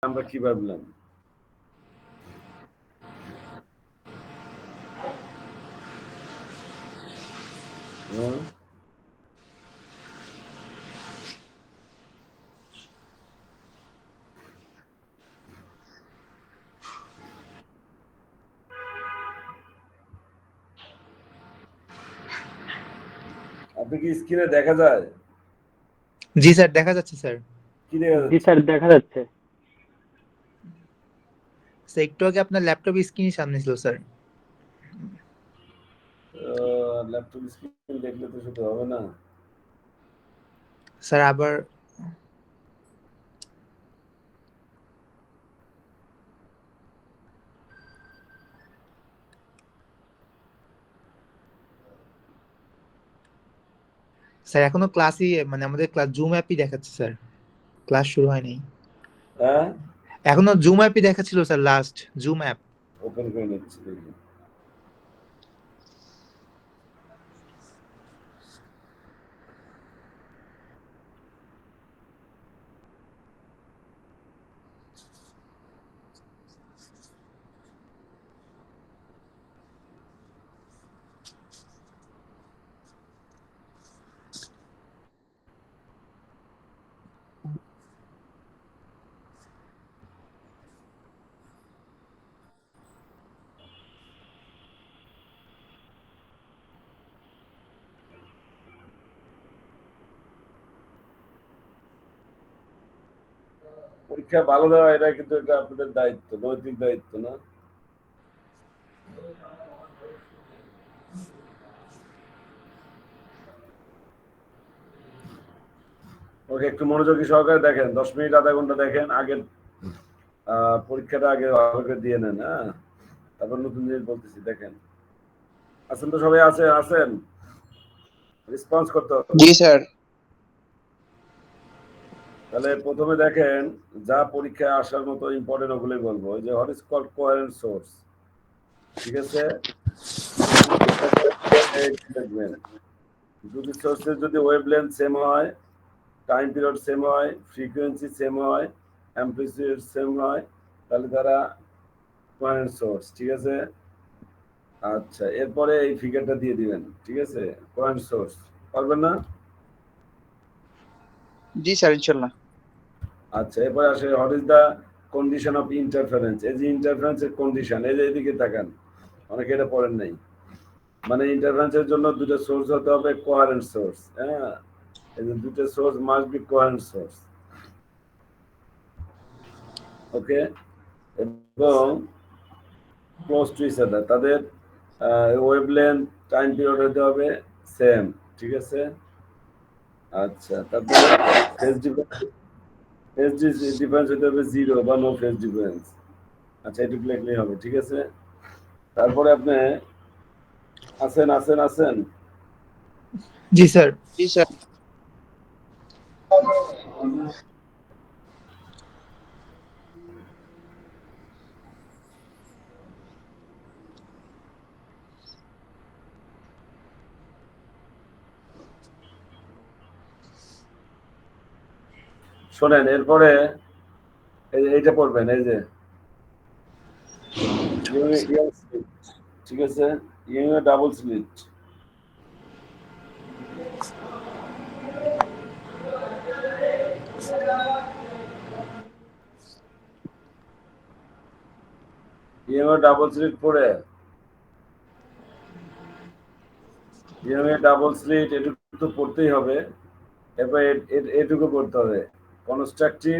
আমরা কি ভাবলাম? আপনি কি স্ক্রিনে দেখা যায়? জি স্যার, দেখা যাচ্ছে স্যার। কি দেখা জি যাচ্ছে? স্যার, দেখা যাচ্ছে। স্যার একটু আগে আপনার ল্যাপটপ স্ক্রিনের সামনে ছিল স্যার। ল্যাপটপ স্ক্রিন দেখলে তো শুধু হবে না। স্যার আবার স্যার এখনো ক্লাসই মানে আমাদের ক্লাস জুম অ্যাপই দেখাচ্ছে স্যার, ক্লাস শুরু হয়নি হ্যাঁ, এখনো। জুম অ্যাপই দেখাচ্ছিল sir, last zoom app. Open করে নিচ্ছি দেখি। পরীক্ষা ভালো দেওয়া এটা কিন্তু এটা আপনাদের দায়িত্ব, নৈতিক দায়িত্ব না? ওকে, একটু মনোযোগী সহকারে দেখেন, 10 মিনিট আধা ঘন্টা দেখেন, আগের পরীক্ষাটা আগে ভালো করে দিয়ে নেন। হ্যাঁ, তারপর নতুন জিনিস বলতেছি, দেখেন। আছেন তো সবাই? আছেন? রেসপন্স করতে হবে। জি স্যার। তাহলে প্রথমে দেখেন, যা পরীক্ষায় আসার মতো ইম্পর্টেন্ট ওগুলোই বলবো। ওই যে what is called coherent source, ঠিক আছে? দেখবেন দুটি সোর্সের যদি ওয়েভলেন্থ সেম হয়, টাইম পিরিয়ড সেম হয়, ফ্রিকোয়েন্সি সেম হয়, অ্যাম্প্লিটিউড সেম হয়, তাহলে তারা কোহেরেন্ট সোর্স, ঠিক আছে? আচ্ছা, এরপরে এই ফিগারটা দিয়ে দিবেন, ঠিক আছে? কোহেরেন্ট সোর্স পারবেন না? জি স্যার, ইনশাল্লাহ। আচ্ছা, এরপরে আসে what is the condition of interference. এই যে ইন্টারফারেন্সের কন্ডিশন, এই যে এদিকে তাকান, অনেকে এটা পড়েন নাই। মানে ইন্টারফারেন্সের জন্য দুটো সোর্স হতে হবে কোহেরেন্ট সোর্স। হ্যাঁ, এই যে দুটো source must be coherent source. Okay, এবং ক্লোজ টু ইচ আদার, তাদের ওয়েভলেন্থ, টাইম পিরিয়ড হতে হবে সেম, ঠিক আছে? আচ্ছা, তারপরে ফেজ ডিফারেন্স হতে হবে জিরো বা নো ফেজ ডিফারেন্স। আচ্ছা, এটুকু লিখলেই হবে, ঠিক আছে? তারপরে আপনি আছেন। জি স্যার। জি স্যার। শোনেন, এরপরে এইটা পড়বেন, এই যে ঠিক আছে, ডাবল স্লিট। ডাবল স্লিট পড়ে ডাবল স্লিট এটুকু তো পড়তেই হবে। এরপর এটুকু পড়তে হবে, কনস্ট্রাকটিভ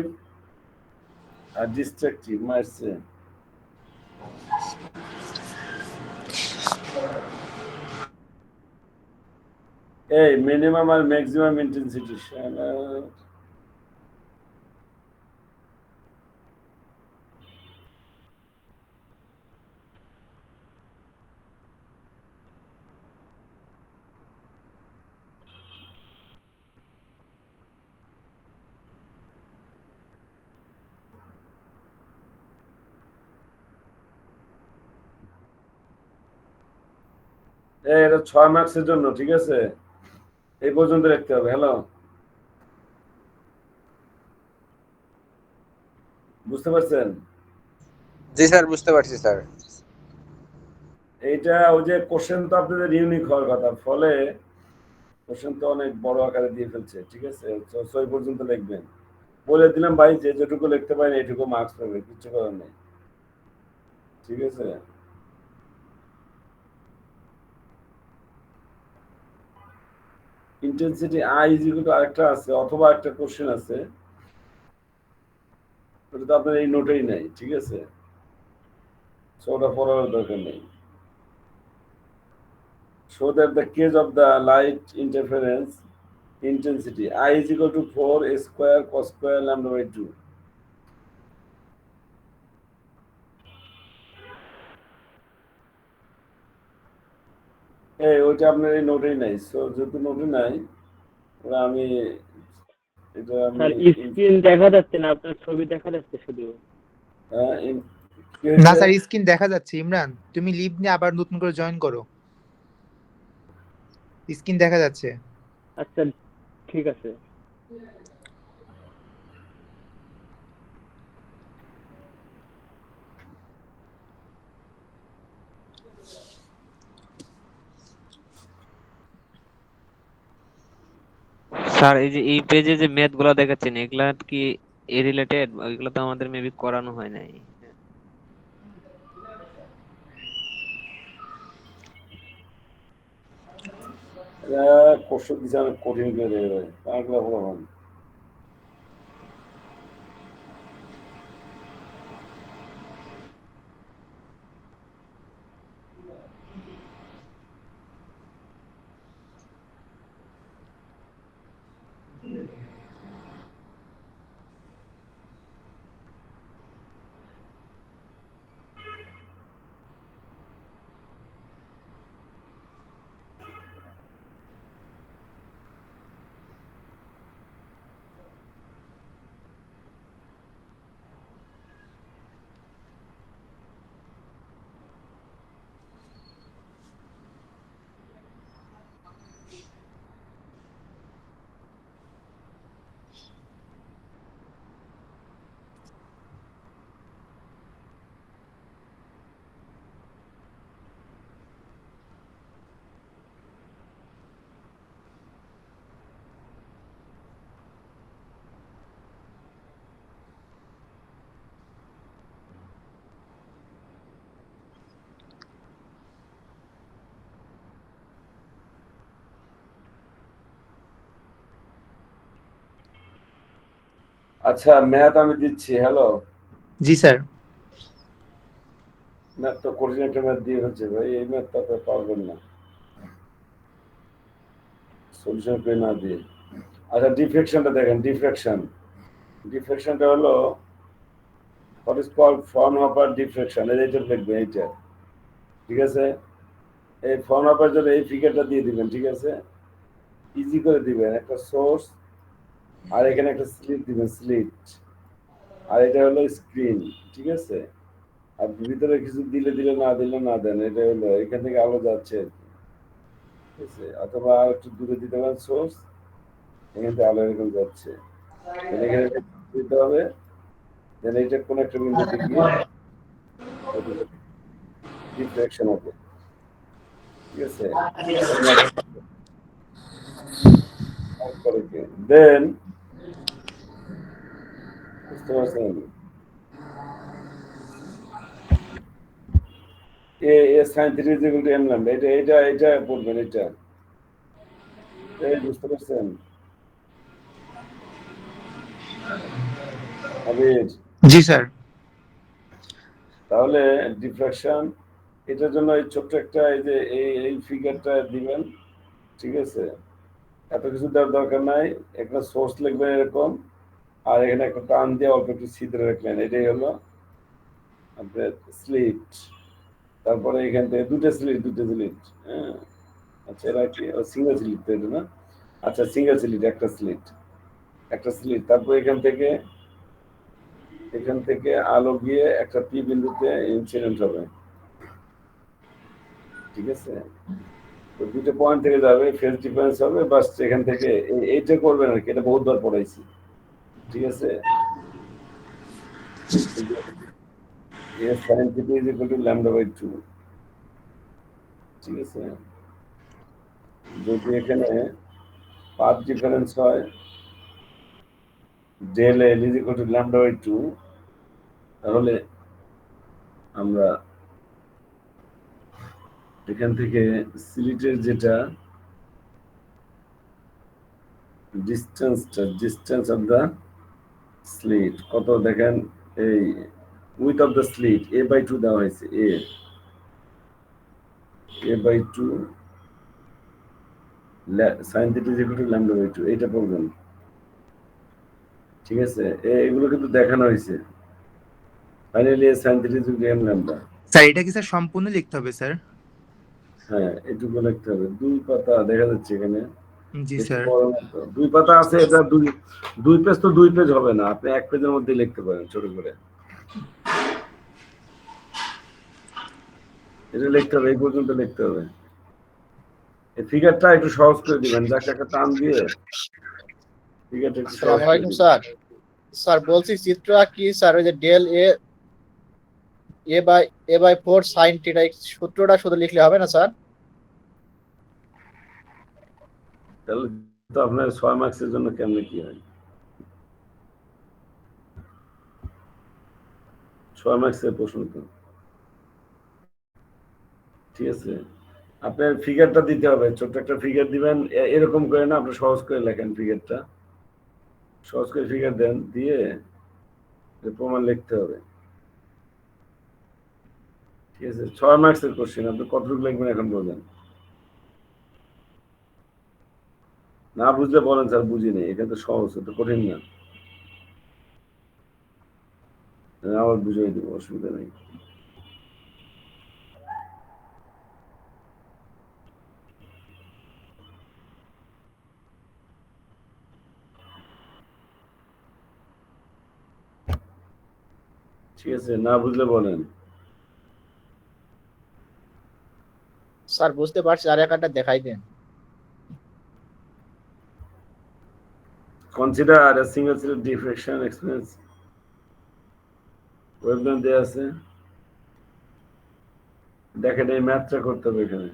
আর ডিস্ট্রাকটিভ মারছে। এই মিনিমাম আর ম্যাক্সিমাম ইন্টেন্সিটি, এটা 6 মার্কসের জন্য, ঠিক আছে? এই পর্যন্ত রাখতে হবে। হ্যালো, বুঝতে বুঝতে পারছেন? জি স্যার, বুঝতে পারছি স্যার। এইটা ওই যে কোশ্চেন তো আপনাদের ইউনিক হওয়ার কথা, ফলে কোশ্চেন তো অনেক বড় আকারে দিয়ে ফেলছে, ঠিক আছে? তো 6 পর্যন্ত লিখবেন। বলে দিলাম ভাই, যে যেটুকু লিখতে পারেন এইটুকু মার্কস পাবে, কিছু করার নেই, ঠিক আছে? Intensity I is equal two আরেকটা আছে, অথবা একটা কোশ্চেন আছে, ওটা তো আপনার এই নোটেই নাই, ঠিক আছে? সো ওটা পড়ার দরকার নেই। So that the case of the light interference intensity I is equal to 4 a square cos square lambda by 2. এই ওইটা আপনার এই নোটেই নাই, সো যেহেতু নোটে নাই, ওরা আমি এটা আমি স্যার স্ক্রিন দেখা যাচ্ছে না, আপনার ছবি দেখা যাচ্ছে শুধু। কি না হয়েছে? স্যার, স্ক্রিন দেখা যাচ্ছে। ইমরান, তুমি লিভ নিয়ে আবার নতুন করে জয়েন করো, স্ক্রিন দেখা যাচ্ছে। আচ্ছা ঠিক আছে। স্যার এই যে এই পেজে যে ম্যাথ গুলা দেখাচ্ছেন এগুলা কি এ রিলেটেড? ওইগুলো তো আমাদের মেবি করানো হয় নাই। কোশ্চেন দিচ্ছে অনেক কঠিন করে দেবে, পাগলা ভগবান। আচ্ছা, ম্যাথ আমি দিচ্ছি। হ্যালো, জি স্যার। ম্যাথ তো কঠিন একটা ম্যাথ দিয়ে হচ্ছে ভাই, এই ম্যাথটা তো পারবেন না সলিউশন পেয়ে না দিয়ে। আচ্ছা, ডিফ্লেকশনটা দেখেন, ডিফ্লেকশনটা হলো what is called Fraunhofer deflection. এইটা লিখবেন, এইটা, ঠিক আছে? এই ফ্রনহফার জন্য এই ফিগারটা দিয়ে দিবেন, ঠিক আছে? ইজি করে দিবেন, একটা সোর্স আর এখানে একটা স্লিট দিবেন, স্লিট, আর এটা হলো স্ক্রিন, ঠিক আছে? আর ভিতরে কিছু দিলে দিলে, না দিলে না দেন, এটা হলো এখান থেকে আলো যাচ্ছে, ঠিক আছে? অথবা একটু দূরে দিতে পারেন সোর্স, এখান থেকে আলো এরকম যাচ্ছে, এখানে দিতে হবে, দেন এইটা কোন একটা বিন্দুতে গিয়ে ডিফ্লেকশন হবে, ঠিক আছে? দেন বুঝতে পারছেন, a a sine theta is equal to M lambda, এটা এটা এটা পড়বেন, এটা এই বুঝতে পারছেন আবির? জি স্যার। তাহলে ডিফ্রাকশন, এটার জন্য এই ছোট্ট একটা এই যে এই ফিগারটা দিবেন, ঠিক আছে? এত কিছু দেওয়ার দরকার নাই, একটা সোর্স লিখবেন এরকম, আর এখানে একটা টান দিয়ে অল্প একটু ছিদ্র রাখলেন, এটাই হলো আপনার স্লিট। তারপরে এখান থেকে দুটো স্লিট, হ্যাঁ। আচ্ছা, এরা কি সিঙ্গেল স্লিট তো এটা না? আচ্ছা, সিঙ্গেল স্লিট, একটা স্লিট, তারপর এখান থেকে আলো গিয়ে একটা পি বিন্দুতে ইনসিডেন্ট হবে, ঠিক আছে? তো দুটো পয়েন্ট থেকে যাবে, ফেজ ডিফারেন্স হবে, বাস এখান থেকে এইটা করবেন আর কি, এটা বহুতবার পড়াইছি, ঠিক আছে? A sin theta is equal to lambda by 2, ঠিক আছে? যদি এখানে পাথ ডিফারেন্স হয় del L is equal to lambda by 2, তাহলে আমরা এখান থেকে স্লিটের যেটা ডিস্টেন্স অফ দ্য স্লিট কত দেখেন, এই width of the slit a by 2 দেওয়া হয়েছে, a by 2 sin θ is equal to lambda by 2, এটা পড়বেন, ঠিক আছে? এগুলো কিন্তু দেখানো হয়েছে। Finally sin θ is equal to m lambda। Sir এটা কি স্যার সম্পূর্ণ লিখতে হবে স্যার? হ্যাঁ, এটুকু লিখতে হবে। 2 পাতা দেখা যাচ্ছে এখানে। জি একটু স্যার। বড় মতো 2 পাতা আছে, এটা 2 পেজ তো 2 পেজ হবে না, আপনি 1 পেজের মধ্যে লিখতে পারেন ছোট করে। এটা লিখতে হবে, এই পর্যন্ত লিখতে হবে। এই ফিগারটা একটু সহজ করে দিবেন, যাকে একটা টান দিয়ে ফিগারটা একটু সহজ আসসালামু করে আলাইকুম দিবেন। স্যার। স্যার বলছি চিত্র কি স্যার, ওই যে del A by 4 sine theta সূত্রটা শুধু লিখলে হবে না স্যার? তাহলে তো আপনার 6 মার্কসের জন্য কেমনে কি হয়? 6 মার্কসের প্রশ্ন তো, ঠিক আছে? আপনার ফিগারটা দিতে হবে, ছোট্ট একটা ফিগার দিবেন, এরকম করে না, আপনি সহজ করে লেখেন ফিগারটা, সহজ করে ফিগার দেন, দিয়ে প্রমাণ লিখতে হবে, ঠিক আছে? 6 মার্কসের কোশ্চেন, আপনি কতটুকু লিখবেন এখন বলবেন। না বুঝলে বলেন স্যার বুঝি নেই, এটা তো সহজ, এটা কঠিন না, আবার বুঝিয়ে দেবো, অসুবিধা নেই। ঠিক আছে, না বুঝলে বলেন। স্যার বুঝতে পারছি, আর একটা দেখাই দেন। Consider a single cell diffraction expense ওয়েবলেন দেয়া আছে, দেখেন এই ম্যাথটা করতে হবে এখানে।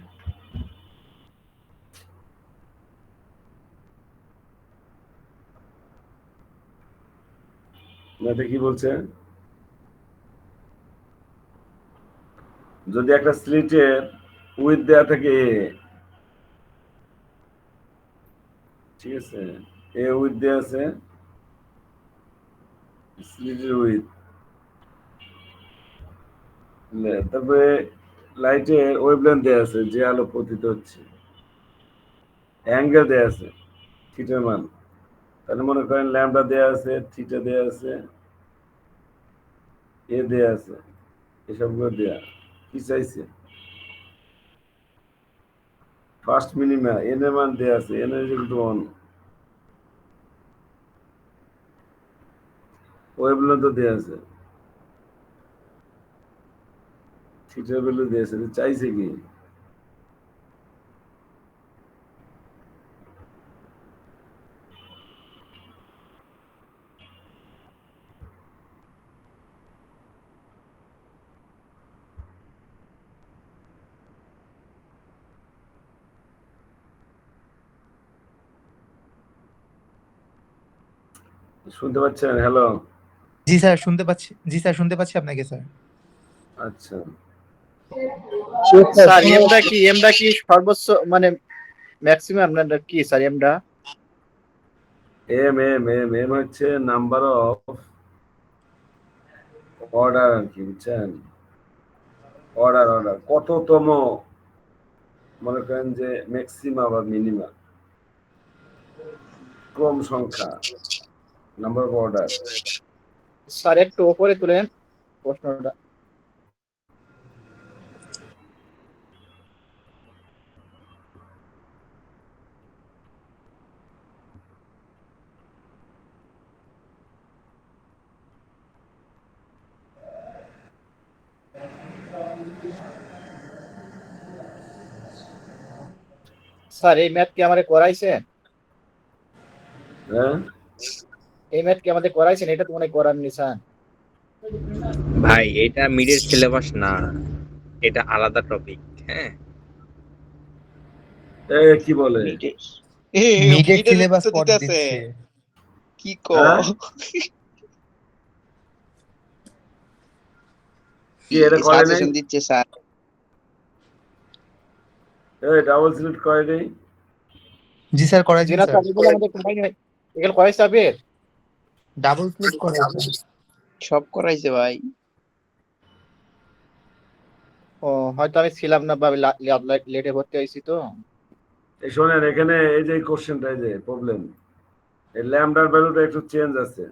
ম্যাথে কি বলছে, যদি একটা স্লিটের উইথ দেয়া থাকে এ, ঠিক আছে, এ উইথ দেয়া আছে, স্লিটের উইথ, তারপরে লাইটের ওয়েভলেন্থ দেয়া আছে, যে আলো পতিত হচ্ছে, অ্যাঙ্গেল দেয়া আছে থিটার মান, তাহলে মনে করেন ল্যামডা দেয়া আছে, থিটা দেয়া আছে, এ দেয়া আছে, এসবগুলো দেয়া, কি চাইছে? ফার্স্ট মিনিমা এন এর মান দেয়া আছে, এন এর ইকুয়াল টু 1, ওয়েভলেন্থ তো দেয়া আছে, থিটার ভ্যালু দেয়া আছে, চাইছে কি? শুনতে পাচ্ছেন? হ্যালো, জি স্যার শুনতে পাচ্ছি, জি স্যার শুনতে পাচ্ছি আপনাকে স্যার। আচ্ছা, স্যার এমটা কি সর্বোচ্চ মানে ম্যাক্সিমাম না কি স্যার এমটা? এম এম এম এম হচ্ছে নাম্বার অফ অর্ডার আর কি, বুঝছেন? অর্ডার কততম, মনে করেন যে ম্যাক্সিমা বা মিনিমা, ক্রম সংখ্যা, নাম্বার অফ অর্ডার। স্যার একটু উপরে তুলেন প্রশ্নটা। স্যার এই ম্যাথ কি আমারে করাইছেন? হ্যাঁ, এই ম্যাথ কি আমাদের করাইছেন? এটা তো মনে হয় করাননি স্যার। ভাই এটা মিডের সিলেবাস না, এটা আলাদা টপিক। হ্যাঁ, এ কি বলে? মিডের সিলেবাস পড় দিচ্ছে। কি হ্যাঁ? কি এটা করে নাই? সাজেশন দিচ্ছে স্যার। ডাবল সিলেক্ট করে নাই? জি স্যার করাই দিন যেটা স্যার। এগুলো আমাদের করাই নাই, এগুলো করাইছে আবির? ডাবল ক্লিক করাই দিন। সব করাইছে ভাই। ও হয়তো আমি ছিলাম না বা লেটে ভর্তি হয়েছি তো। এই শোনেন, এখানে এই যে কোশ্চেনটা, এই যে প্রবলেম, এই ল্যামডার ভ্যালুটা একটু চেঞ্জ আছে।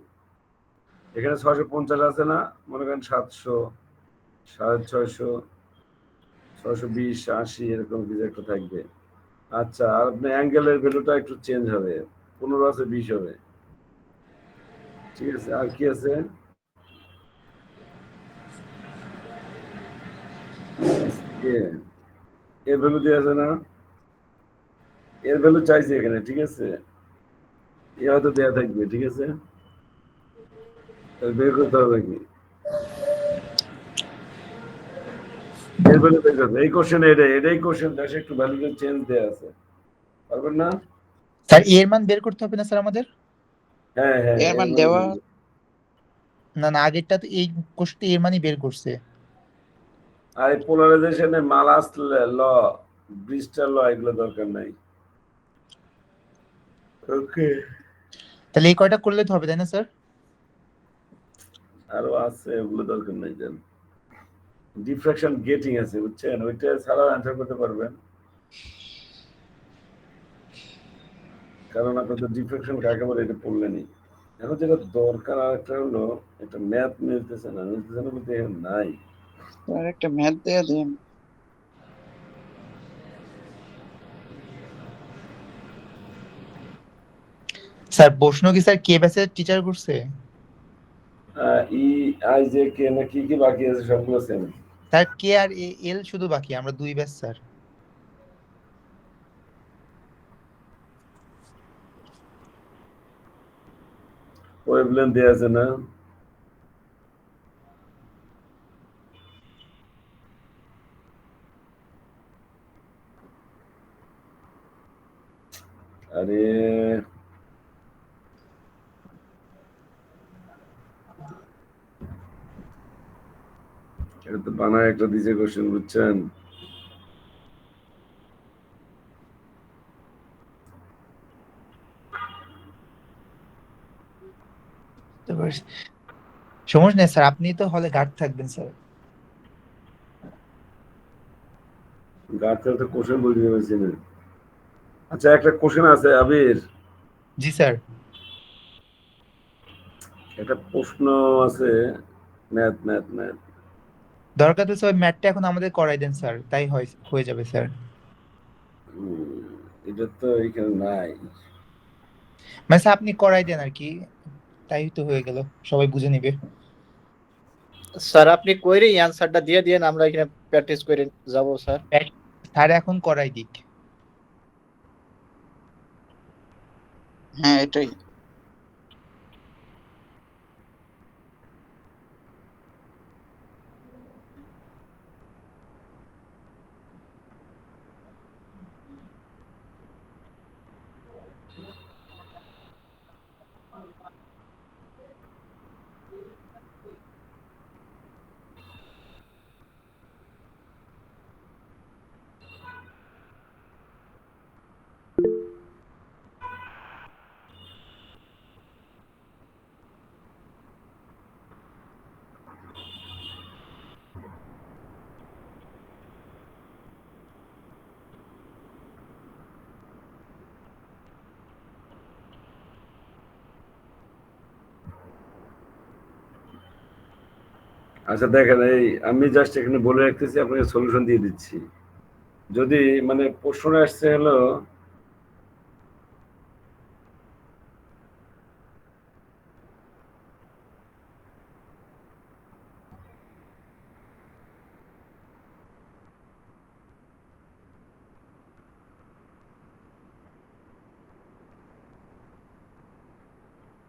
এখানে 650 আছে না, মনে করেন 700, 650, 620, 80 এরকম কিছু একটা থাকবে। আচ্ছা, আর আপনি অ্যাঙ্গেলের ভ্যালুটা একটু চেঞ্জ হবে, 15 আছে 20 হবে। ঠিক আছে, আর কি আছে? এর ভ্যালু দিয়ে আছে না, এর ভ্যালু চাইছে এখানে। ঠিক আছে, এ হয়তো দেয়া থাকবে। ঠিক আছে, তাহলে বের করতে হবে কি এর ভ্যালু বের করতে হবে। এই কোশ্চেন এটাই কোশ্চেন, দেশে একটু ভ্যালু চেঞ্জ দেয়া আছে, পারবেন না? স্যার এর মান বের করতে হবে না স্যার আমাদের? হ্যাঁ হ্যাঁ, এর এর মান মানে দেওয়া। না না, আগেরটা তো এই কোশ্চেনটা এর মানই বের করছে। আর এই পোলারাইজেশনে মালাস ল, ব্রিস্টার ল, এগুলো দরকার নাই। ওকে, তাহলে এই কয়টা করলে তো হবে তাই না স্যার? আরো আছে, ওগুলো দরকার নাই। জান, ডিফ্রাকশন গেটিং আছে, বুঝছেন? ওইটা ছাড়াও অ্যান্সার করতে পারবেন, কারণ আপনার তো ডিফ্রাকশন কাকে বলে এটা পড়লেনই। এখন যেটা দরকার আর একটা হলো, এটা ম্যাথ মিলতেছে না বলতে এখানে নাই। আর একটা ম্যাথ দেয়া দেন। স্যার প্রশ্ন কি স্যার কে ব্যাচের টিচার করছে? ই, আই, জে, কে না কি কি বাকি আছে সবগুলো সেম। স্যার কে আর এল শুধু বাকি, আমরা দুই ব্যাচ স্যার। ওয়েভলেন্থ দেয়া আছে না? আরে এটা তো বানায় একটা দিছে কোশ্চেন, বুঝছেন? সমস্যা নেই স্যার, আপনি তো হলে গার্ড থাকবেন স্যার। গাছ তো কোশ্চেন বলে দিতে পারছি না। আচ্ছা, একটা কোশ্চেন আছে আবির, জি স্যার। একটা প্রশ্ন আছে, ম্যাথ ম্যাথ ম্যাথ। দরকার তো স্যার ম্যাথটা এখন আমাদের করাই দেন স্যার, তাই হয়ে যাবে স্যার। এটা তো এখানে নাই। মানে স্যার আপনি করাই দেন আর কি, তাই তো হয়ে গেল, সবাই বুঝে নিবে। স্যার আপনি কইরে অ্যানসারটা দিয়ে দিয়েন, আমরা এখানে প্র্যাকটিস করে যাব স্যার। স্যার এখন করাই দিক। হ্যাঁ এটাই। আচ্ছা দেখেন, এই আমি জাস্ট এখানে বলে রাখতেছি, আপনাকে সলিউশন দিয়ে দিচ্ছি। যদি মানে প্রশ্ন আসছে হলো,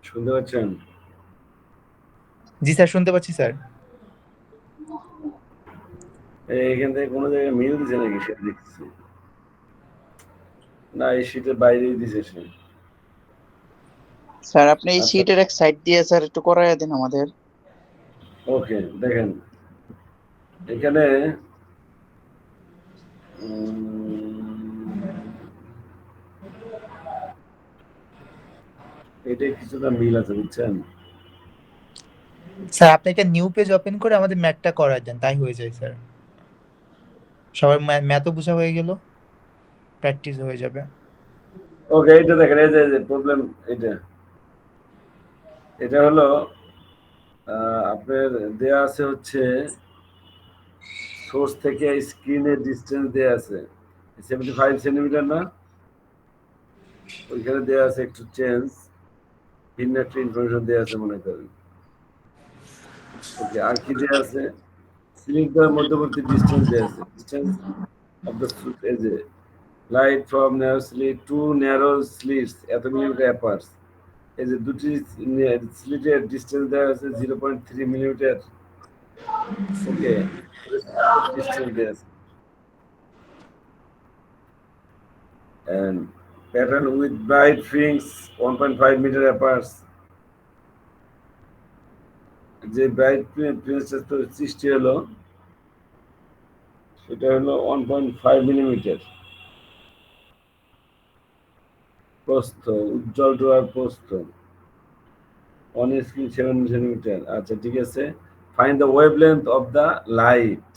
শুনতে পাচ্ছেন? জি স্যার, শুনতে পাচ্ছি স্যার। এখান থেকে কোনো জায়গায় মিল দিছে নাকি সেটা দেখতেছি না, এই শীটের বাইরেই দিছে সে। স্যার আপনি এই আচ্ছা শীটের এক সাইড দিয়ে স্যার একটু করাইয়া দিন আমাদের। ওকে, দেখেন এখানে এটা কিছুটা মিল আছে বুঝছেন। স্যার আপনি একটা নিউ পেজ ওপেন করে আমাদের ম্যাথটা করায় দেন, তাই হয়ে যায় স্যার। সবার ম্যাথও বোঝা হয়ে গেল, প্র্যাকটিস হয়ে যাবে। ওকে, এটা দেখেন, এই যে প্রবলেম এটা এটা হলো আপনার দেয়া আছে হচ্ছে সোর্স থেকে স্ক্রিনের ডিস্টেন্স দেয়া আছে 75 সেন্টিমিটার না, ওইখানে দেয়া আছে একটু চেঞ্জ, ভিন্ন একটা ইনফরমেশন দেয়া আছে মনে করেন। ওকে, আর কি দেয়া আছে, সিলিন্ডারের মধ্যবর্তী ডিস্টেন্স দেয়া আছে, ডিস্টেন্স অফ দ্য এই যে light from narrow slit to narrow slits এত মিলিমিটার অ্যাপার্স, এই যে দুটি স্লিটের ডিস্টেন্স দেওয়া আছে 0.3 মিলিমিটার। ওকে, ডিস্টেন্স দেওয়া আছে and pattern with bright rings 1.5 meter apart, যে ব্রাইট প্রিন্সেস তো সৃষ্টি হলো সেটা হলো 1.5 মিলিমিটার প্রস্থ, উজ্জ্বল ডোয়ার প্রস্থ, অন স্ক্রিন 7 সেন্টিমিটার। আচ্ছা ঠিক আছে, find the wavelength of the light,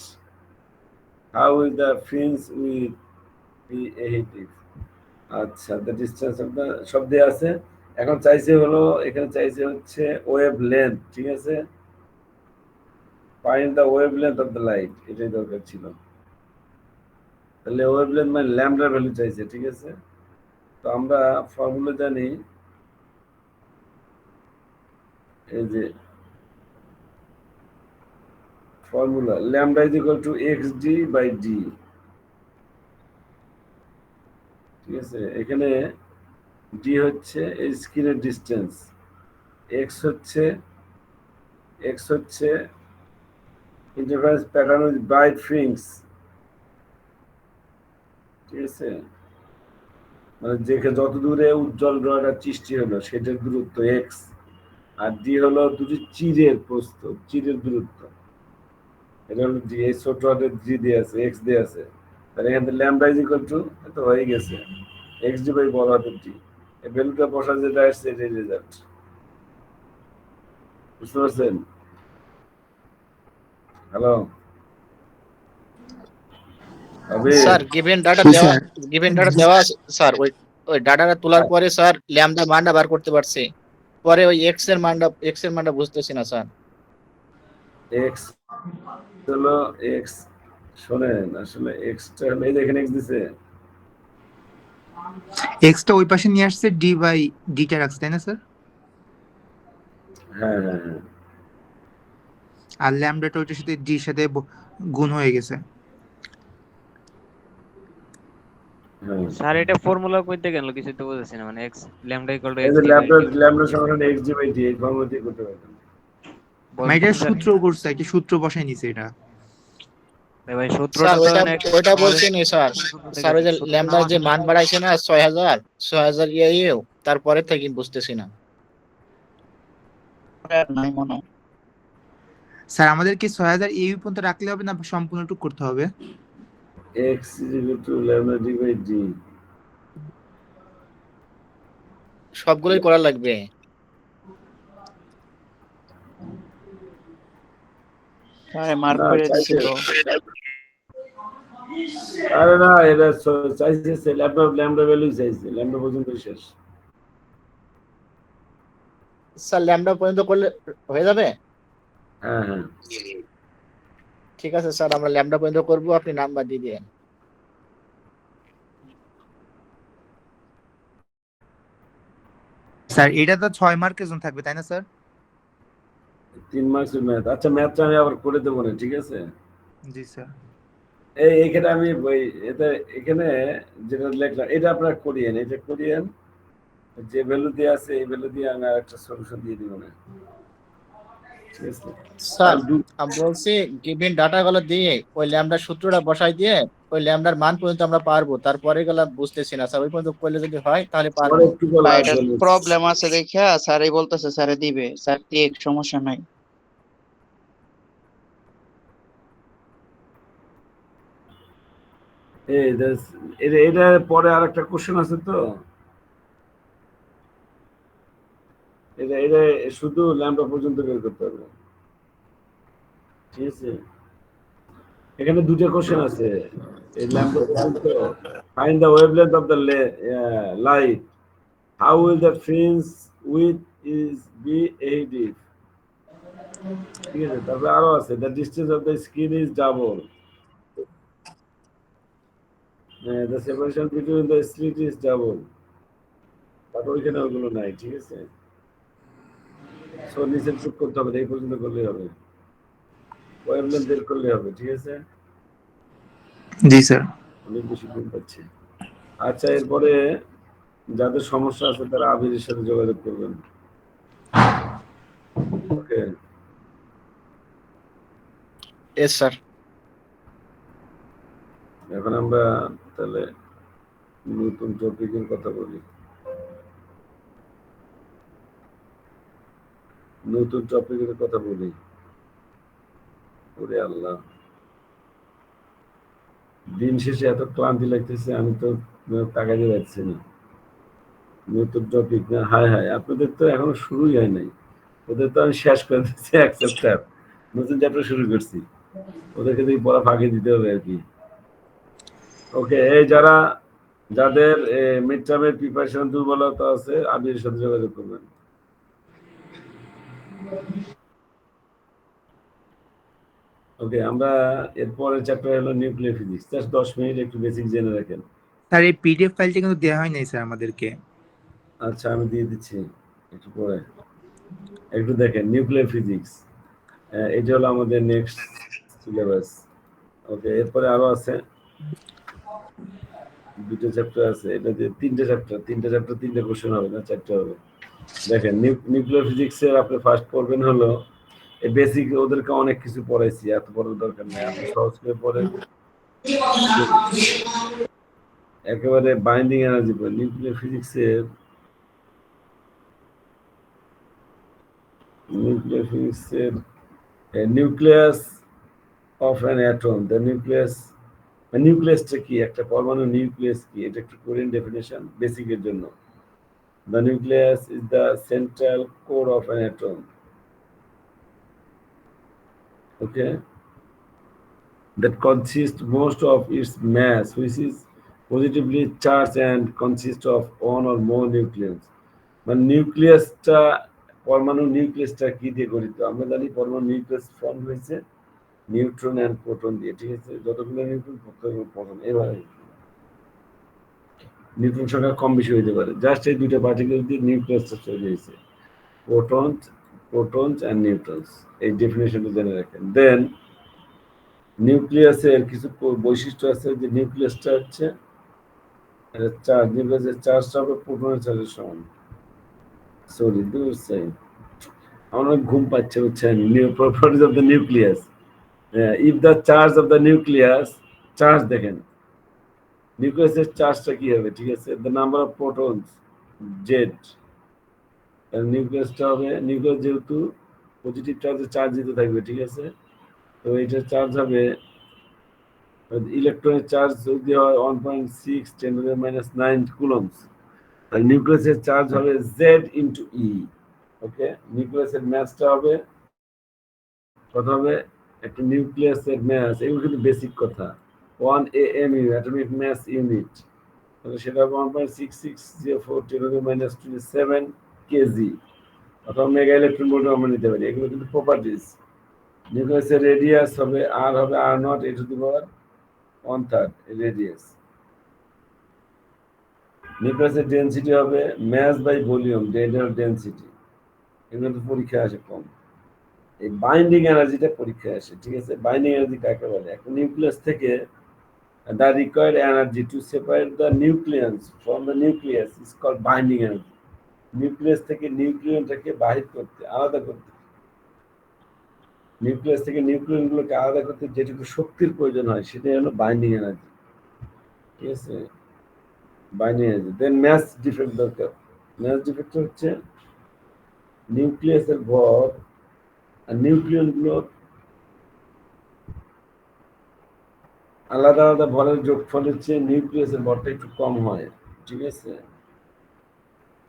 how will the fringe will be এহিটিভ। আচ্ছা, দ্য ডিসটেন্স অফ দ্য সব দেওয়া আছে। এখন চাইছে হলো, এখানে চাইছে হচ্ছে ওয়েভ লেন্থ, ঠিক আছে, find the wave length of the light, এটাই দরকার ছিল। তাহলে ওয়েভ লেন্থ মানে ল্যামডার ভ্যালু চাইছে, ঠিক আছে। তো আমরা ফর্মুলা জানি, এই যে formula lambda is equal to X D by D, ঠিক আছে। এখানে ডি হচ্ছে এই স্ক্রিনের ডিস্টেন্স, এক্স হচ্ছে interference pattern with bright fringes, ঠিক আছে, মানে যেখানে যত দূরে উজ্জ্বল গ্রহটা সৃষ্টি হলো সেটার দূরত্ব এক্স, আর ডি হলো দুটি চিরের প্রস্থ, চিরের দূরত্ব, এটা হলো ডি। এই ছোট হাতের ডি দিয়ে আছে, এক্স দিয়ে আছে, তাহলে এখান থেকে ল্যামডা ইজ ইকুয়াল টু, তো হয়ে গেছে এক্স ডি বাই বড় হাতের ডি। এই ভ্যালুটা বসা যেটা আসছে এটাই রেজাল্ট, বুঝতে পারছেন? হ্যালো স্যার গিভেন ডাটা জি দেওয়া, স্যার। গিভেন ডাটা দেওয়া আছে স্যার। ওই ডাটাটা তোলার পরে স্যার ল্যামডা মানটা বার করতে পারছি, পরে ওই এক্স এর মানটা বুঝতেছি না স্যার। এক্স হলো এক্স, শোনেন আসলে এক্সটা হলো এই দেখেন এক্স দিছে, এক্সটা ওই পাশে নিয়ে আসছে, ডি বাই ডিটা রাখছে, তাই না স্যার? হ্যাঁ হ্যাঁ হ্যাঁ আর ল্যামডাটা ওইটার সাথে ডির সাথে গুণ হয়ে গেছে। হ্যাঁ, স্যার এটা ফর্মুলা কইতে গেল কিছু তো বুঝতেছি না, মানে এক্স ল্যামডা ইকুয়াল টু এই এক্স যে ডি বাই ল্যামডা সমান এক্স ডি বাই ডি, এই ফর্মুলা দিয়ে করতে পারবেন। মানে এটা সূত্র করছে, একটা সূত্র বসাই নিছে এটা। ভাই সূত্রটা স্যার তো ওইটা অনেক ওইটা বলছি নি স্যার। স্যার ওই যে ল্যামডার যে মান বাড়াইছে না 6000 ইয়ে, তারপরে থেকে বুঝতেছি না। নাই মনে হয়। স্যার আমাদের কি 6000 এই পর্যন্ত রাখলে হবে না সম্পূর্ণটুকু করতে হবে? X is equal to lambda D by D, সবগুলোই করা লাগবে। স্যার মার্ক না করে চাইছে, দিছিল। আরে না এটা চাইছে ল্যামডা ভ্যালু চাইছে, ল্যামডা পর্যন্ত শেষ। স্যার ল্যামডা পর্যন্ত করলে হয়ে যাবে? হ্যাঁ হ্যাঁ, ঠিক আছে স্যার, আমরা ল্যামডা পর্যন্ত করব, আপনি নাম্বার দিয়ে দিন। স্যার এটা তো 6 মার্কের জন্য থাকবে, তাই না স্যার? 3 মার্কসের ম্যাথ। আচ্ছা ম্যাথটা আমি আবার করে দেবো না, ঠিক আছে। জি স্যার। এখানে আমি ওই এটা এখানে যেটা লিখলাম এটা আপনারা করিয়েন, এটা করিয়েন, যে ভ্যালু দিয়ে আছে এই ভ্যালু দিয়ে আমি আরেকটা সলিউশন দিয়ে দিব না। ঠিক আছে? স্যার তাহলে আমি বলছি গিভেন ডাটা গুলো দিয়ে ওই ল্যামডার সূত্রটা বসাই দিয়ে ওই ল্যামডার মান পর্যন্ত আমরা পারবো, তারপরে গেলা বুঝতেছি না স্যার, ওই পর্যন্ত করলে যদি হয় তাহলে পরে পারবো। একটু বলা বা এটা লাগবে। প্রবলেম আছে দেখা স্যারই বলতেছে স্যারে দিবে, স্যার দিয়ে সমস্যা নাই। এই এটা পরে আরেকটা কোশ্চেন আছে তো, এটা শুধু ল্যাম্ডা পর্যন্ত বের করতে হবে, ঠিক আছে? এখানে দুটো কোশ্চেন আছে, এই ল্যাম্ডা পর্যন্ত find the wavelength of the light, how will the fringe with is be এডিভ, ঠিক আছে? তারপরে আরো আছে, the distance of the screen is double, the separation between the slit is double, তারপর ওইখানে ওগুলো নাই, ঠিক আছে? সো নিচে টুক করতে হবে, এই পর্যন্ত করলেই হবে, ওয়েভলেন্থ বের করলে হবে, ঠিক আছে? জি স্যার। অনেক বেশি ঘুম পাচ্ছে। আচ্ছা, এরপরে যাদের সমস্যা আছে তারা আবিরের সাথে যোগাযোগ করবেন। ওকে, এস স্যার। এখন আমরা তাহলে নতুন টপিকের কথা বলি। ওরে আল্লাহ, দিন শেষে এত ক্লান্তি লাগতেছে, আমি তো তাকাতে পারছি না। নতুন টপিক না, হায় হায়, আপনাদের তো এখনো শুরুই হয় নাই, ওদের তো আমি শেষ করে দিচ্ছি এক চ্যাপ্টার, নতুন চ্যাপ্টার শুরু করছি, ওদেরকে তো পড়া ফাঁকি দিতে হবে আর কি। ওকে, এই যাদের মিড টার্মের প্রিপারেশন দুর্বলতা আছে, আবিরের সাথে যোগাযোগ করবেন। ওকে, আমরা এরপরের চ্যাপ্টার হলো নিউক্লিয়ার ফিজিক্স, জাস্ট 10 মিনিট একটু বেসিক জেনে রাখেন। স্যার এই পিডিএফ ফাইলটা কিন্তু দেওয়া হয় নাই স্যার আমাদেরকে। আচ্ছা, আমি দিয়ে দিচ্ছি একটু পরে, একটু দেখেন নিউক্লিয়ার ফিজিক্স, এটা হলো আমাদের নেক্সট সিলেবাস। ওকে, এরপরে আরো আছে দুটো চ্যাপ্টার আছে, এটা দিয়ে তিনটে চ্যাপ্টার তিনটে কোশ্চেন হবে না, চারটে হবে। দেখেন নিউক্লিয়ার ফিজিক্সের আপনি ফার্স্ট পড়বেন হলো এই বেসিক, ওদেরকে অনেক কিছু পড়াইছি, এত পড়ার দরকার নেই, আপনি সহজ করে পড়েন। একেবারে বাইন্ডিং এনার্জি পড়েন নিউক্লিয়ার ফিজিক্সের। Nucleus of an atom, the নিউক্লিয়াসটা কি, একটা পরমাণু নিউক্লিয়াস কি, এটা একটু কোরিয়ান ডেফিনেশন বেসিকের জন্য। The nucleus is the central core of an atom. Okay, that consists most of its mass, which is positively charged and consists of one or more nucleons. মানে নিউক্লিয়াসটা, পরমাণু নিউক্লিয়াসটা কি দিয়ে গঠিত? আমরা জানি পরমাণু নিউক্লিয়াস ফর্ম হয়েছে নিউট্রন এন্ড প্রোটন দিয়ে, ঠিক আছে? যতগুলো নিউট্রন ততগুলো প্রোটন। এবারে নিউট্রন সংখ্যা কম বেশি হইতে পারে, জাস্ট এই দুইটা পার্টিকেল দিয়ে নিউক্লিয়াসটা তৈরি হয়েছে, protons and neutrons, এই ডেফিনেশনটা জেনে রাখেন। দেন নিউক্লিয়াসের কিছু বৈশিষ্ট্য আছে, যে নিউক্লিয়াসটা হচ্ছে চার্জ, নিউক্লিয়াসের চার্জটা হবে প্রোটনের চার্জের সমান। সরি, আমার অনেক ঘুম পাচ্ছে, বুঝছেন? Properties of the nucleus, if the charge of the nucleus, charge দেখেন নিউক্লিয়াসের চার্জটা কি হবে, ঠিক আছে? The number of protons, Z, নিউক্লিয়াসটা হবে, নিউক্লিয়াস যেহেতু পজিটিভ চার্জ দিতে থাকবে, ঠিক আছে? তো এটার চার্জ হবে, ইলেকট্রনের চার্জ যদি হয় 1.6 10⁻⁹ কুলম্বস, আর নিউক্লিয়াসের চার্জ হবে Z ইন্টু ই। ওকে, নিউক্লিয়াসের ম্যাসটা হবে কত হবে? একটা নিউক্লিয়াসের ম্যাস, এগুলো কিন্তু বেসিক কথা, 1 AMU অ্যাটমিক ম্যাস ইউনিট, তাহলে সেটা হবে 1.6604 10⁻⁻27 কেজি, অথবা মেগা ইলেকট্রন ভোল্ট আমরা নিতে পারি। এগুলো কিন্তু প্রপার্টিজ। নিউক্লিয়াসের রেডিয়াস হবে আর হবে R0 e to the power 1/3 radius. নিউক্লিয়াসের ডেনসিটি হবে ম্যাস বাই ভলিউম, ডেনসিটি। এগুলো তো পরীক্ষায় আসে কম। এই বাইন্ডিং এনার্জিটা পরীক্ষায় আসে, ঠিক আছে? বাইন্ডিং এনার্জি কাকে বলে? একটা নিউক্লিয়াস থেকে the required energy to separate the nucleons from the nucleus is called binding energy. Nucleus থেকে নিউক্লিয়নটাকে বাহির করতে, আলাদা করতে নিউক্লিয়াস থেকে নিউক্লিয়নগুলোকে আলাদা করতে যেটুকু শক্তির প্রয়োজন হয় সেটাই হলো বাইন্ডিং এনার্জি, ঠিক আছে? Binding energy. Then mass defect দরকার। ম্যাস ডিফেক্ট হচ্ছে নিউক্লিয়াসের ভর আর নিউক্লিয়নগুলোর আলাদা আলাদা ভরের যোগফলের চেয়ে নিউক্লিয়াসের ভরটা একটু কম হয়, ঠিক আছে?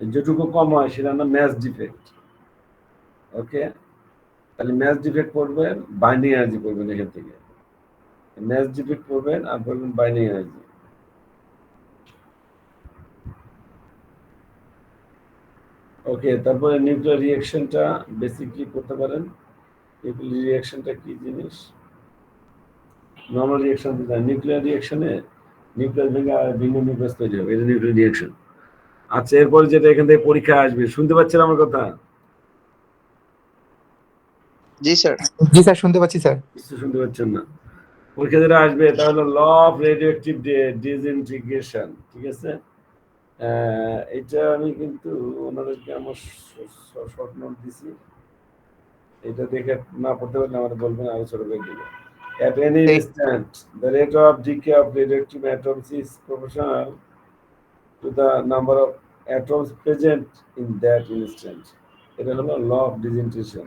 যেটুকু কম হয় সেটা না ম্যাস ডিফেক্ট। ওকে, তাহলে ম্যাচ ডিফেক্ট করবেন, বাইন্ডিং এনার্জি করবেন এখান থেকে। ম্যাচ ডিফেক্ট করবেন আর করবেন বাইন্ডিং এনার্জি। ওকে, তারপরে নিউক্লিয়ার রিঅ্যাকশনটা বেসিকলি করতে পারেন। নিউক্লিয়ার রিঅ্যাকশনটা কি জিনিস? নর্মাল রিঅ্যাকশন দিতে হয়। নিউক্লিয়ার রিঅ্যাকশনে নিউক্লিয়াস ভেঙে আর ভিন্ন নিউক্লিয়াস তৈরি হবে, এটা নিউক্লিয়ার রিঅ্যাকশন। আচ্ছা, এরপরে যেটা এখান থেকে পরীক্ষা আসবে, শুনতে পাচ্ছেন আমার কথা? জি স্যার। জি স্যার, শুনতে পাচ্ছি স্যার। কিছু শুনতে পাচ্ছেন না? পরীক্ষা যেটা আসবে তা হলো ল অফ রেডিওঅ্যাক্টিভ ডিসইন্টিগ্রেশন, ঠিক আছে? এটা আমি কিন্তু ওনাদেরকে আমার শর্ট নোট দিছি, এটা দেখে না পড়তে পারলে আমাদের বলবেন, আরো ছোট করে দিবে। At any instant, the rate of decay of radioactive atoms is proportional to the number of atoms present in that instant. এটা হলো ল অফ ডিসইন্টিগ্রেশন।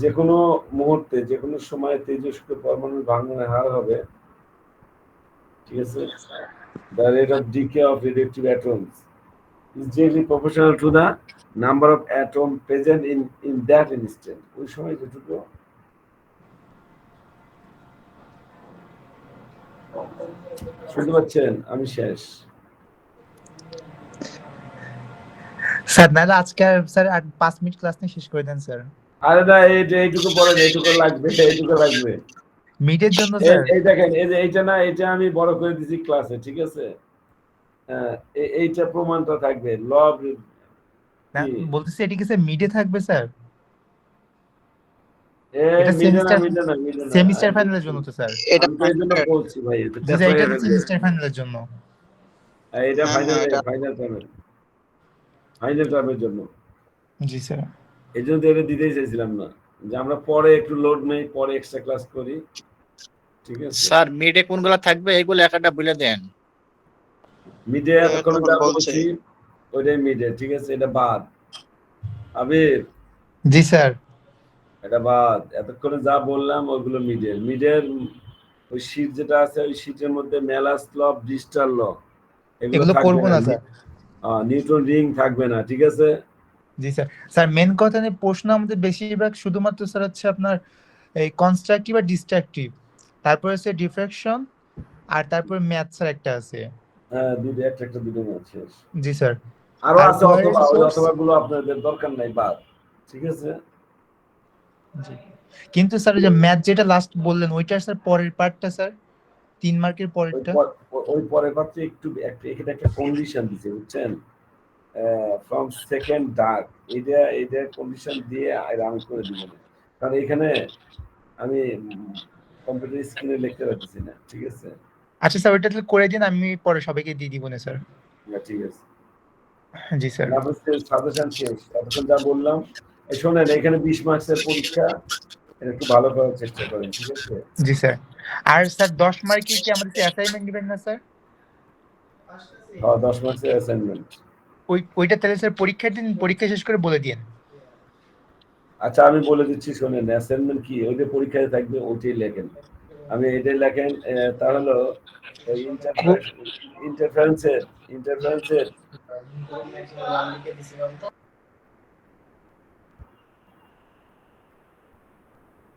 যে কোনো মুহূর্তে যে কোনো সময় তেজস্ক্র পরমাণুর ভাঙনের হার হবে, ঠিক আছে, the rate of decay of radioactive atoms is directly proportional to the number of atoms present in that instant. ওই সময় যেটুকু শুনতে পাচ্ছেন? আমি শেষ। স্যার নাহলে আজকে আর স্যার আর 5 মিনিট ক্লাস নিয়ে শেষ করে দেন স্যার। আরে না, এইটুকু পরে এইটুকু লাগবে, এইটুকু লাগবে। মিডের জন্য স্যার। এই দেখেন, এই যে এইটা না, এটা আমি বড় করে দিছি ক্লাসে, ঠিক আছে? এইটা প্রমাণটা থাকবে ল অফ। না, বলতেছি এটা কি স্যার মিডে থাকবে স্যার? এটা এটা সেমিস্টার সেমিস্টার ফাইনালের জন্য তো স্যার। এটা আমি তো এই জন্য বলছি ভাই, এটা জি স্যার, এটা তো সেমিস্টার ফাইনালের জন্য। এটা ফাইনাল এটা ফাইনাল টার্মের জন্য। জি স্যার। এই জন্য তো এটা দিতেই চাইছিলাম না, যে আমরা পরে একটু লোড নেই, পরে এক্সট্রা ক্লাস করি, ঠিক আছে? স্যার মিডে কোনগুলা থাকবে এগুলো একটা বলে দেন। মিডে এতক্ষণ যা বলছি ওইটাই মিডে, ঠিক আছে? এটা বাদ। আবির, জি স্যার। এটা বাদ। এতক্ষণে যা বললাম ওইগুলো মিডের ওই শীট যেটা আছে, ওই শীটের মধ্যে মেলাস ল, ব্রিস্টার ল, এগুলো এগুলো থাকবে করবো না। না স্যার। নিউটন রিং থাকবে না, ঠিক আছে? জি স্যার। স্যার মেন কথা নেই, প্রশ্ন আমাদের বেশিরভাগ শুধুমাত্র স্যার হচ্ছে আপনার এই কনস্ট্রাকটিভ আর ডিস্ট্রাকটিভ, তারপরে হচ্ছে ডিফ্রাকশন, আর তারপরে ম্যাথ স্যার একটা আছে। হ্যাঁ, একটা দুটো আছে। জি স্যার। আরো আর আছে, পরের অথবা ওই course- অথবা গুলো আপনাদের দরকার নাই, বাদ, ঠিক আছে? জি। কিন্তু স্যার যে ম্যাথ যেটা লাস্ট বললেন ওইটা স্যার পরের পার্টটা স্যার 3 মার্কের পরেরটা। ওই পরে কথা একটু এখানে একটা কন্ডিশন দিছে, বুঝছেন? ফ্রম সেকেন্ড ডার্ক, এটা কন্ডিশন দিয়ে আমি করে দিব না, কারণ এখানে আমি কম্পিউটার স্ক্রিনে লিখতে পারতেছি না, ঠিক আছে? আচ্ছা স্যার, ওইটা তাহলে করে দিন, আমি পরে সবাইকে দিয়ে দিব না স্যার। ঠিক আছে। জি স্যার। সাজেশন শেষ। এতক্ষণ যা বললাম, এই শোনেন, এখানে 20 মার্কসের পরীক্ষা, এটা একটু ভালো করার চেষ্টা করেন, ঠিক আছে? জি স্যার। আর স্যার 10 মার্কের কি আমাদের অ্যাসাইনমেন্ট দিবেন না স্যার? 10 মার্কসের অ্যাসাইনমেন্ট। ওইটা তাহলে স্যার পরীক্ষার দিন পরীক্ষা শেষ করে বলে দিন। আচ্ছা, আমি বলে দিচ্ছি, শোনেন, অ্যাসাইনমেন্ট কি, ওইটা পরীক্ষায় থাকবে, ওইটাই লেখেন। আমি এটাই লেখেন, তাহলে ইন্টারফারেন্সের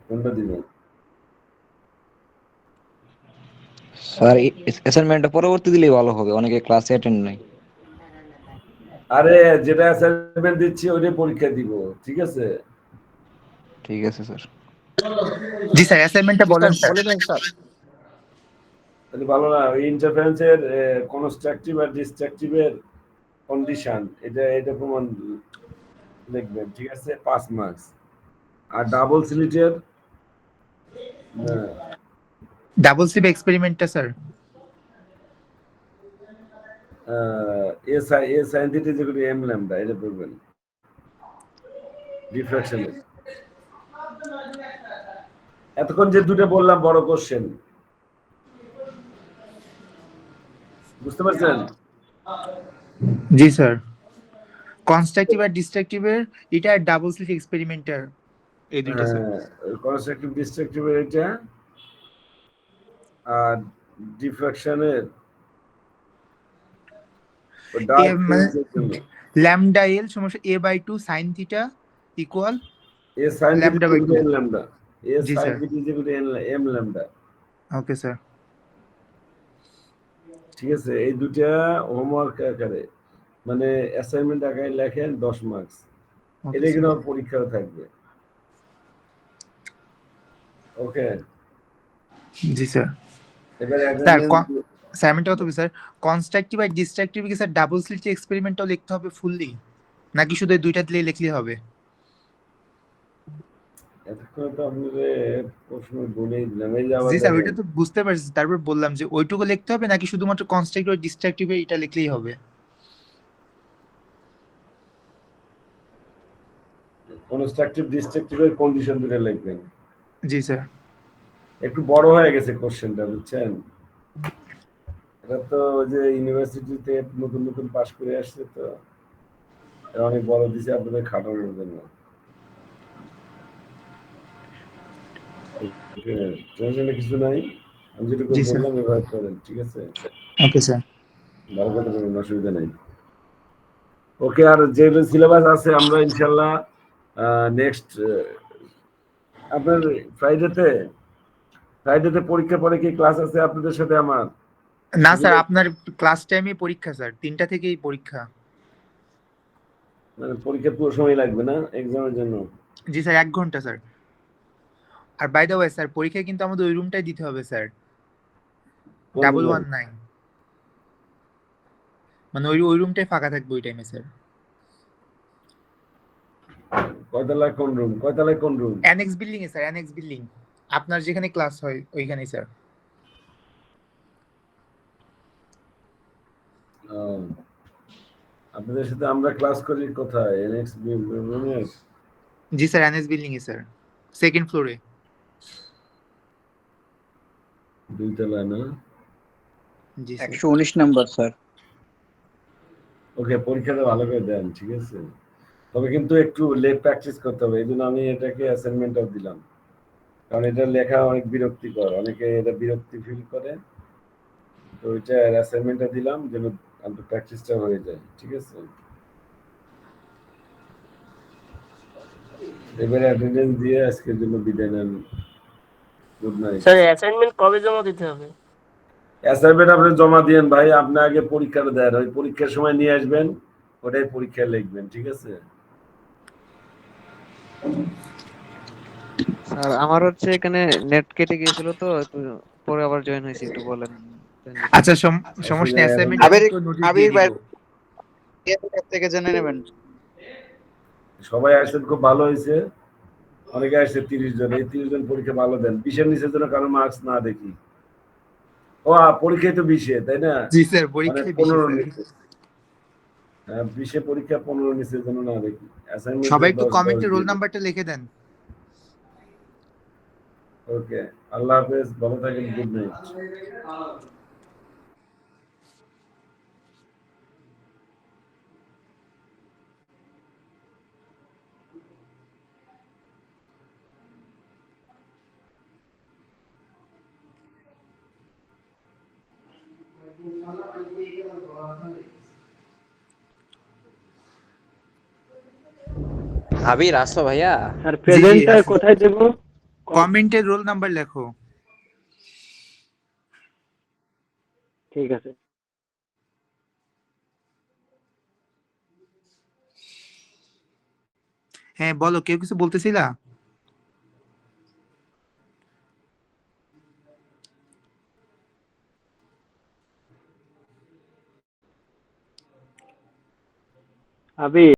কোনটা দিবেন? স্যার অ্যাসাইনমেন্টটা পরবর্তী দিলেই ভালো হবে, অনেকে ক্লাসে অ্যাটেন্ড নাই। আরে যেটা অ্যাসাইনমেন্ট দিচ্ছি ওইটাই পরীক্ষা দিব, ঠিক আছে? ঠিক আছে স্যার। জি স্যার, অ্যাসাইনমেন্টটা বলেন স্যার। বলে দেন স্যার। তাহলে ভালো না, ওই ইন্টারফারেন্সের কনস্ট্রাকটিভ আর ডিস্ট্রাকটিভের কন্ডিশন, এটা প্রমাণ লিখবেন, ঠিক আছে? 5 মার্কস। আর ডাবল স্লিটের ডাবল সিপ এক্সপেরিমেন্টটা স্যার। সাইন থিটা যেগুলো এম ল্যামডা, এটা করবেন ডিফ্রাকশনের। এতক্ষণ যে দুটো বললাম বড় কোশ্চেন, বুঝতে পারছেন? জি স্যার। কনস্ট্রাকটিভ আর ডিস্ট্রাকটিভের এটা ডাবল স্লিট এক্সপেরিমেন্টার, এই দুইটা স্যার। হ্যাঁ, কনস্ট্রাকটিভ ডিস্ট্রাকটিভের এটা, আর ডিফ্রাকশনের ডার্ক মানে ফিল্ডের জন্য ল্যামডা এল সমস্যা a/2 sin থিটা equal A sine theta lambda by equal 2। N lambda, A জি sine sir. Theta equal M lambda. Okay sir. ঠিক আছে, এই দুটা হোমওয়ার্ক আকারে মানে অ্যাসাইনমেন্ট আকারে লেখেন 10 মার্কস, ওকে এটা স্যার। কিন্তু আমার পরীক্ষাও থাকবে। ওকে, জি স্যার। এবার স্যার অ্যাটেন্ডেন্স। অ্যাসাইনমেন্টটা কত হবে স্যার? কনস্ট্রাকটিভ আর ডিস্ট্রাকটিভ কি স্যার ডাবল স্লিট এক্সপেরিমেন্টটাও লিখতে হবে ফুললি, নাকি শুধু এই দুইটা দিলেই লিখলে হবে? এতক্ষণ তো আপনাদের প্রশ্ন বলেই দিলাম, এই যে আবার জি স্যার, দেখেন। ওইটা তো বুঝতে পারছি, তারপর বললাম যে ওইটুকু লিখতে হবে নাকি শুধুমাত্র কনস্ট্রাকটিভ আর ডিস্ট্রাকটিভ এটা লিখলেই হবে? কনস্ট্রাকটিভ ডিস্ট্রাকটিভের কন্ডিশন দুটো লিখবেন। জি স্যার। একটু বড় হয়ে গেছে কোশ্চেনটা, বুঝছেন? এটা তো ওই যে ইউনিভার্সিটিতে নতুন নতুন পাশ করে আসছে, তো এটা অনেক বড় দিছে আপনাদের খাটানোর জন্য। টেনশনের কিছু নাই, আমি যেটুকু জি স্যার। বললাম এভাবে করেন, ঠিক আছে? Okay sir. ভালো কথা বলুন, অসুবিধা নেই। ওকে, আর যে সিলেবাস আছে আমরা ইনশাল্লাহ নেক্সট আপনার ফ্রাইডেতে পরীক্ষা পরে কি ক্লাস আছে আপনাদের সাথে আমার? না স্যার, আপনার ক্লাস টাইমে পরীক্ষা স্যার, 3টা থেকেই পরীক্ষা। মানে পরীক্ষা পুরো সময় লাগবে না এক্সামের জন্য? জি স্যার, 1 ঘন্টা স্যার। আর বাই দ্য ওয়ে স্যার, পরীক্ষা কিন্তু আমাদের ওই রুমটাই দিতে হবে স্যার, কোন রুমে? 119, মানে ওই রুমটাই ফাঁকা থাকবে ওই টাইমে স্যার। কয়তলায় কোন রুম, কয়তলায় কোন রুম? অ্যানেক্স বিল্ডিং এ স্যার, অ্যানেক্স বিল্ডিং, আপনার যেখানে ক্লাস হয় ওইখানেই স্যার। আপনাদের সাথে আমরা ক্লাস করি কোথায়? এনএক্স রুমে? জি স্যার, অ্যানেক্স বিল্ডিং এ স্যার, 2nd ফ্লোরে। 2 তলায় না? জি স্যার। 119 number sir. ওকে, পরীক্ষাটা ভালো করে দেন, ঠিক আছে? তবে কিন্তু একটু লেট প্র্যাকটিস করতে হবে, এই জন্য আমি এটাকে অ্যাসাইনমেন্টও দিলাম, কারণ এটা লেখা অনেক বিরক্তিকর, অনেকে এটা বিরক্তি ফিল করে, তো ওইটা অ্যাসাইনমেন্টটা দিলাম যেন আপনার প্র্যাকটিসটা হয়ে যায়, ঠিক আছে? এবারে অ্যাটেন্ডেন্স দিয়ে আজকের জন্য বিদায় নেন। Good night. স্যার অ্যাসাইনমেন্ট কবে জমা দিতে হবে? অ্যাসাইনমেন্ট আপনি জমা দিয়েন ভাই, আপনি আগে পরীক্ষাটা দেন, ওই পরীক্ষার সময় নিয়ে আসবেন, ওটাই পরীক্ষায় লিখবেন, ঠিক আছে? স্যার আমার হচ্ছে এখানে নেট কেটে গিয়েছিল তো একটু পরে আবার জয়েন হয়েছি, একটু বলেন। আচ্ছা, সমস্যা নেই, অ্যাসাইনমেন্ট আবির তো নোটিশ দিয়ে আবির দিব। ভাই থেকে জেনে নেবেন। সবাই আসছেন, খুব ভালো হয়েছে, অনেকে আসছে 30 জন, এই 30 জন পরীক্ষা ভালো দেন, 20-এর নিচের জন্য কারো মার্কস না দেখি। ও পরীক্ষায় তো 20-এ, তাই না? জি স্যার, মানে পরীক্ষায় 20 15 স্যার। নিচে, 20-এ পরীক্ষা, 15 নিচের জন্য না দেখি। অ্যাসাইনমেন্টে সবাই একটু 10 কমেন্টে রোল দিয়ে দিই। নাম্বারটা লিখে দেন। ওকে, আল্লাহ হাফেজ, ভালো থাকেন, গুড নাইট। আবির আসো ভাইয়া। স্যার জি জি, প্রেজেন্টটা কোথায় দেবো? কমেন্টে রোল নাম্বার লেখো। ঠিক আছে। হ্যাঁ বলো, কেউ কিছু বলতেছিলা? আবির